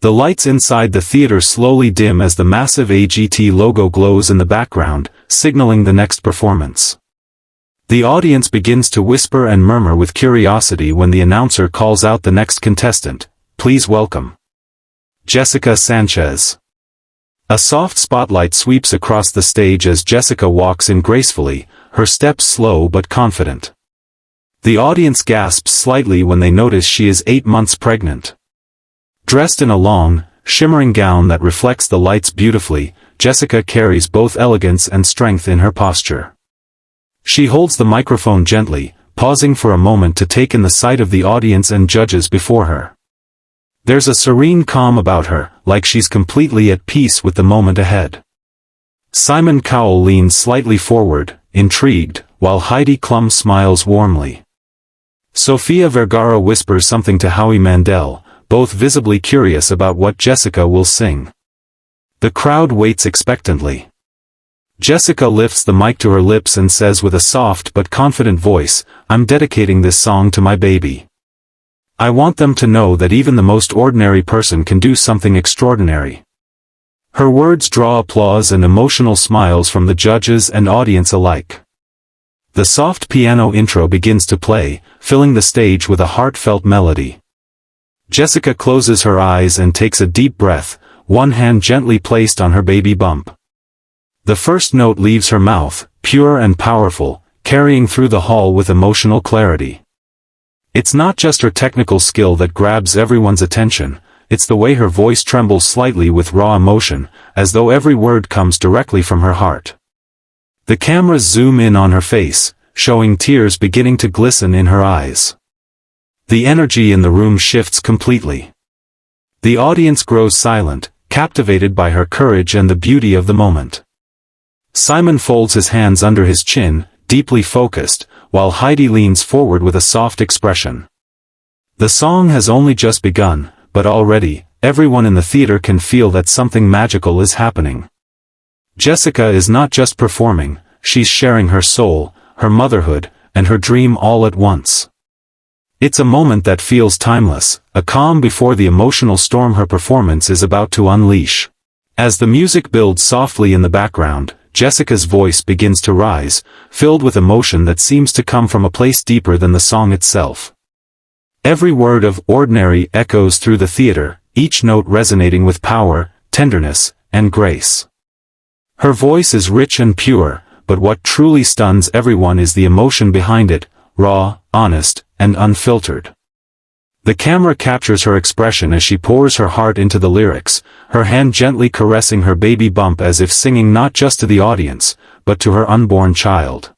The lights inside the theater slowly dim as the massive AGT logo glows in the background, signaling the next performance. The audience begins to whisper and murmur with curiosity when the announcer calls out the next contestant. Please welcome Jessica Sanchez. A soft spotlight sweeps across the stage as Jessica walks in gracefully, her steps slow but confident. The audience gasps slightly when they notice she is 8 months pregnant. Dressed in a long, shimmering gown that reflects the lights beautifully, Jessica carries both elegance and strength in her posture. She holds the microphone gently, pausing for a moment to take in the sight of the audience and judges before her. There's a serene calm about her, like she's completely at peace with the moment ahead. Simon Cowell leans slightly forward, intrigued, while Heidi Klum smiles warmly. Sofia Vergara whispers something to Howie Mandel, both visibly curious about what Jessica will sing. The crowd waits expectantly. Jessica lifts the mic to her lips and says with a soft but confident voice, "I'm dedicating this song to my baby. I want them to know that even the most ordinary person can do something extraordinary." Her words draw applause and emotional smiles from the judges and audience alike. The soft piano intro begins to play, filling the stage with a heartfelt melody. Jessica closes her eyes and takes a deep breath, one hand gently placed on her baby bump. The first note leaves her mouth, pure and powerful, carrying through the hall with emotional clarity. It's not just her technical skill that grabs everyone's attention, it's the way her voice trembles slightly with raw emotion, as though every word comes directly from her heart. The cameras zoom in on her face, showing tears beginning to glisten in her eyes. The energy in the room shifts completely. The audience grows silent, captivated by her courage and the beauty of the moment. Simon folds his hands under his chin, deeply focused, while Heidi leans forward with a soft expression. The song has only just begun, but already, everyone in the theater can feel that something magical is happening. Jessica is not just performing, she's sharing her soul, her motherhood, and her dream all at once. It's a moment that feels timeless, a calm before the emotional storm her performance is about to unleash. As the music builds softly in the background, Jessica's voice begins to rise, filled with emotion that seems to come from a place deeper than the song itself. Every word of "ordinary" echoes through the theater, each note resonating with power, tenderness, and grace. Her voice is rich and pure, but what truly stuns everyone is the emotion behind it, raw, honest, and unfiltered. The camera captures her expression as she pours her heart into the lyrics, her hand gently caressing her baby bump as if singing not just to the audience, but to her unborn child.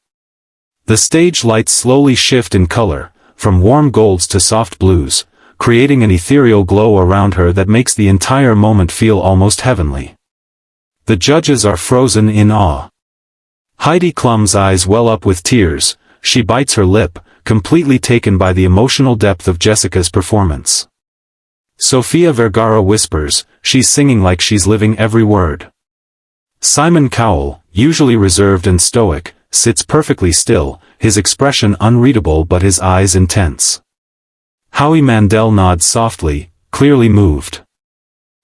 The stage lights slowly shift in color, from warm golds to soft blues, creating an ethereal glow around her that makes the entire moment feel almost heavenly. The judges are frozen in awe. Heidi Klum's eyes well up with tears, she bites her lip, completely taken by the emotional depth of Jessica's performance. Sofia Vergara whispers, "She's singing like she's living every word." Simon Cowell, usually reserved and stoic, sits perfectly still, his expression unreadable but his eyes intense. Howie Mandel nods softly, clearly moved.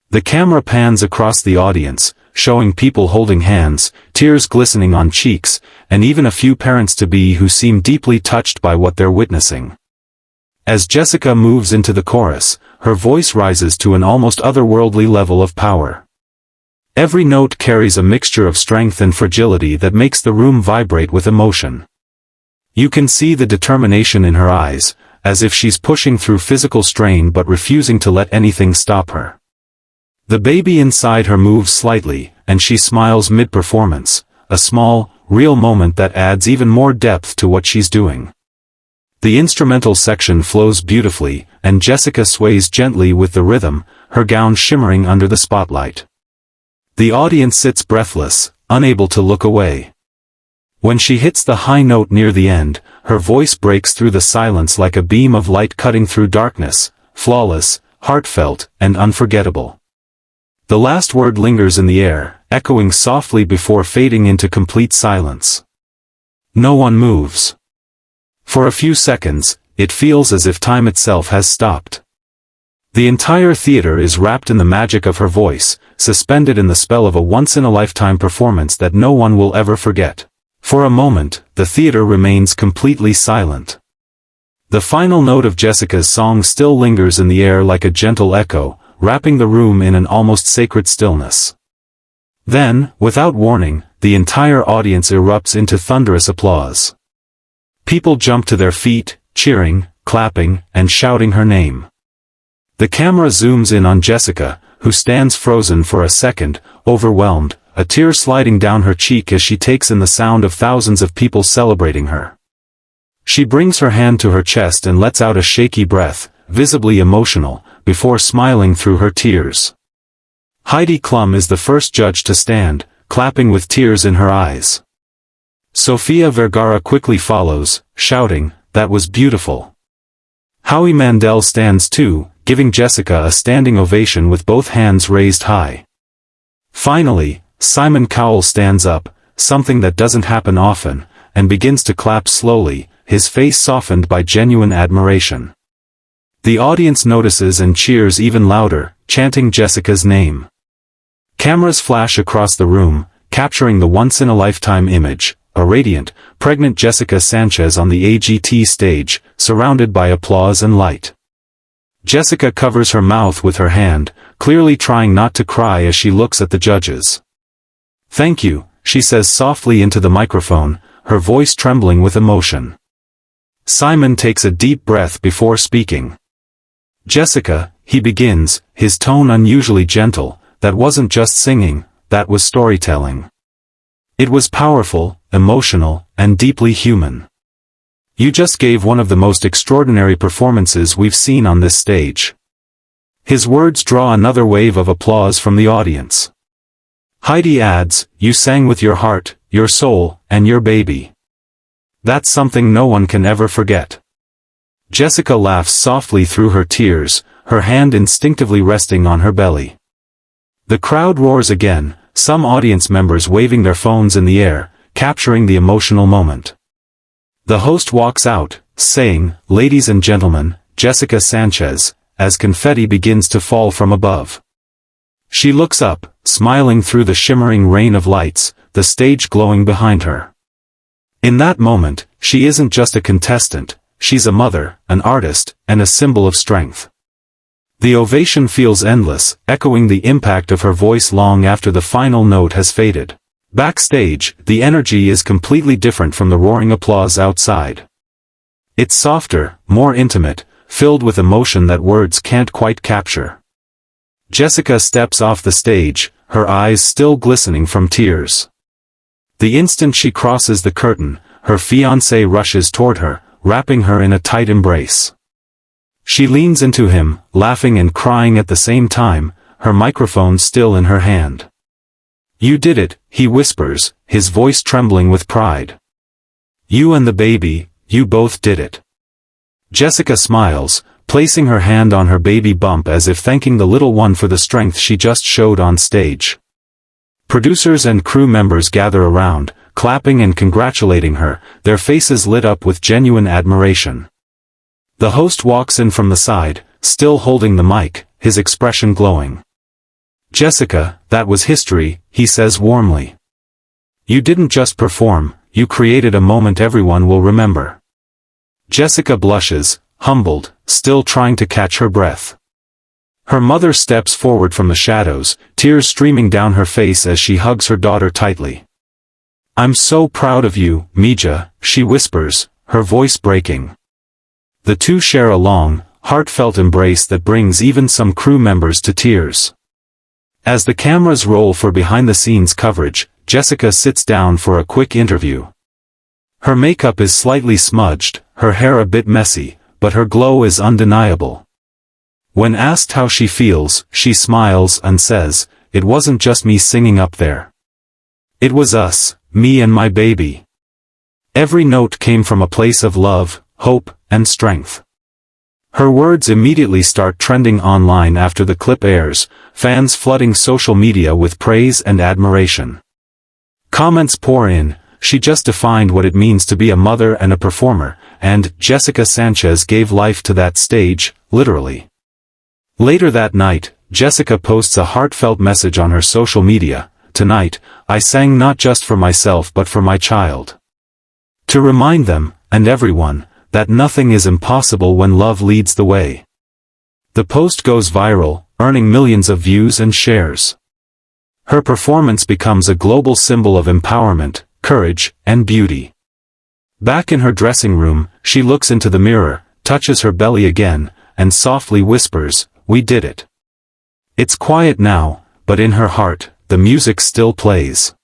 The camera pans across the audience, showing people holding hands, tears glistening on cheeks, and even a few parents-to-be who seem deeply touched by what they're witnessing. As Jessica moves into the chorus, her voice rises to an almost otherworldly level of power. Every note carries a mixture of strength and fragility that makes the room vibrate with emotion. You can see the determination in her eyes, as if she's pushing through physical strain but refusing to let anything stop her. The baby inside her moves slightly, and she smiles mid-performance, a small, real moment that adds even more depth to what she's doing. The instrumental section flows beautifully, and Jessica sways gently with the rhythm, her gown shimmering under the spotlight. The audience sits breathless, unable to look away. When she hits the high note near the end, her voice breaks through the silence like a beam of light cutting through darkness, flawless, heartfelt, and unforgettable. The last word lingers in the air, echoing softly before fading into complete silence. No one moves. For a few seconds, it feels as if time itself has stopped. The entire theater is wrapped in the magic of her voice, suspended in the spell of a once-in-a-lifetime performance that no one will ever forget. For a moment, the theater remains completely silent. The final note of Jessica's song still lingers in the air like a gentle echo, wrapping the room in an almost sacred stillness. Then, without warning, the entire audience erupts into thunderous applause. People jump to their feet, cheering, clapping, and shouting her name. The camera zooms in on Jessica, who stands frozen for a second, overwhelmed, a tear sliding down her cheek as she takes in the sound of thousands of people celebrating her. She brings her hand to her chest and lets out a shaky breath, visibly emotional, before smiling through her tears. Heidi Klum is the first judge to stand, clapping with tears in her eyes. Sofia Vergara quickly follows, shouting, "That was beautiful." Howie Mandel stands too, giving Jessica a standing ovation with both hands raised high. Finally, Simon Cowell stands up, something that doesn't happen often, and begins to clap slowly, his face softened by genuine admiration. The audience notices and cheers even louder, chanting Jessica's name. Cameras flash across the room, capturing the once-in-a-lifetime image, a radiant, pregnant Jessica Sanchez on the AGT stage, surrounded by applause and light. Jessica covers her mouth with her hand, clearly trying not to cry as she looks at the judges. "Thank you," she says softly into the microphone, her voice trembling with emotion. Simon takes a deep breath before speaking. "Jessica," he begins, his tone unusually gentle, "that wasn't just singing, that was storytelling. It was powerful, emotional, and deeply human. You just gave one of the most extraordinary performances we've seen on this stage." His words draw another wave of applause from the audience. Heidi adds, "You sang with your heart, your soul, and your baby. That's something no one can ever forget." Jessica laughs softly through her tears, her hand instinctively resting on her belly. The crowd roars again, some audience members waving their phones in the air, capturing the emotional moment. The host walks out, saying, "Ladies and gentlemen, Jessica Sanchez," as confetti begins to fall from above. She looks up, smiling through the shimmering rain of lights, the stage glowing behind her. In that moment, she isn't just a contestant, she's a mother, an artist, and a symbol of strength. The ovation feels endless, echoing the impact of her voice long after the final note has faded. Backstage, the energy is completely different from the roaring applause outside. It's softer, more intimate, filled with emotion that words can't quite capture. Jessica steps off the stage, her eyes still glistening from tears. The instant she crosses the curtain, her fiancé rushes toward her, wrapping her in a tight embrace. She leans into him, laughing and crying at the same time, her microphone still in her hand. "You did it," he whispers, his voice trembling with pride. "You and the baby, you both did it." Jessica smiles, placing her hand on her baby bump as if thanking the little one for the strength she just showed on stage. Producers and crew members gather around, clapping and congratulating her, their faces lit up with genuine admiration. The host walks in from the side, still holding the mic, his expression glowing. "Jessica, that was history," he says warmly. "You didn't just perform, you created a moment everyone will remember." Jessica blushes, humbled, still trying to catch her breath. Her mother steps forward from the shadows, tears streaming down her face as she hugs her daughter tightly. "I'm so proud of you, Mija," she whispers, her voice breaking. The two share a long, heartfelt embrace that brings even some crew members to tears. As the cameras roll for behind-the-scenes coverage, Jessica sits down for a quick interview. Her makeup is slightly smudged, her hair a bit messy, but her glow is undeniable. When asked how she feels, she smiles and says, "It wasn't just me singing up there. It was us, me and my baby." Every note came from a place of love, hope, and strength. Her words immediately start trending online after the clip airs, fans flooding social media with praise and admiration. Comments pour in, "She just defined what it means to be a mother and a performer," and "Jessica Sanchez gave life to that stage, literally." Later that night, Jessica posts a heartfelt message on her social media. "Tonight, I sang not just for myself but for my child. To remind them, and everyone, that nothing is impossible when love leads the way." The post goes viral, earning millions of views and shares. Her performance becomes a global symbol of empowerment, courage, and beauty. Back in her dressing room, she looks into the mirror, touches her belly again, and softly whispers, "We did it." It's quiet now, but in her heart, the music still plays.